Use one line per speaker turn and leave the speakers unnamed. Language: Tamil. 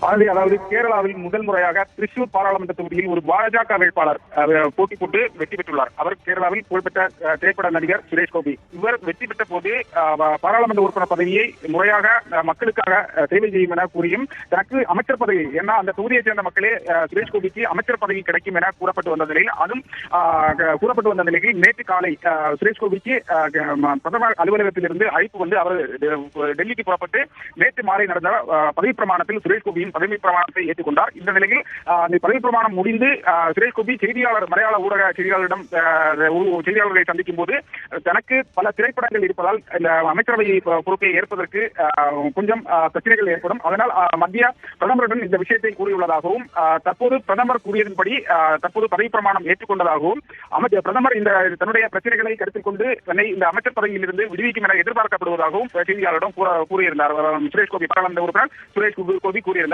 அதாவது கேரளாவில் முதல் முறையாக திரிசூர் பாராளுமன்ற தொகுதியில் ஒரு பாஜக வேட்பாளர் போட்டி போட்டு வெற்றி பெற்றுள்ளார். அவர் கேரளாவில் புகழ்பெற்ற திரைப்பட நடிகர் சுரேஷ் கோபி. இவர் வெற்றி பெற்ற போது பாராளுமன்ற உறுப்பினர் பதவியை முறையாக மக்களுக்காக சேவை செய்யும் என கூறியும் தனக்கு அமைச்சர் பதவி, ஏன்னா அந்த தொகுதியைச் சேர்ந்த மக்களே சுரேஷ் கோபிக்கு அமைச்சர் பதவி கிடைக்கும் என கூறப்பட்டு வந்த நிலையில், அதுவும் கூறப்பட்டு வந்த நிலையில் நேற்று காலை சுரேஷ் கோபிக்கு பிரதமர் அலுவலகத்திலிருந்து அழைப்பு வந்து அவர் டெல்லிக்கு புறப்பட்டு நேற்று மாலை நடந்த பதவி பிரமாணத்தில் சுரேஷ் கோபியின் பதவி பிரமாணத்தை ஏற்றுக்கொண்டார். இந்த நிலையில் அந்த பதவி பிரமாணம் முடிந்து சுரேஷ் கோபி மலையாள ஊடக செய்தியாளர்களை சந்திக்கும் போது தனக்கு பல திரைப்படங்கள் இருப்பதால் இந்த அமைச்சரவை பொறுப்பை ஏற்பதற்கு கொஞ்சம் பிரச்சனைகள் ஏற்படும், அதனால் மத்திய பிரதமருடன் இந்த விஷயத்தை கூறியுள்ளதாகவும் தற்போது பிரதமர் கூறியதன்படி தற்போது பதவி பிரமாணம் ஏற்றுக்கொண்டதாகவும் பிரதமர் இந்த தன்னுடைய பிரச்சனைகளை கருத்தில் கொண்டு தன்னை இந்த அமைச்சர் பதவியில் இருந்து விடுவிக்கும் என எதிர்பார்க்கப்படுவதாகவும் செய்தியாளரிடம் கூறியிருந்தார். சுரேஷ் கோபி பாராளுமன்ற உறுப்பினர் சுரேஷ் கோபி கூறியிருந்தார்.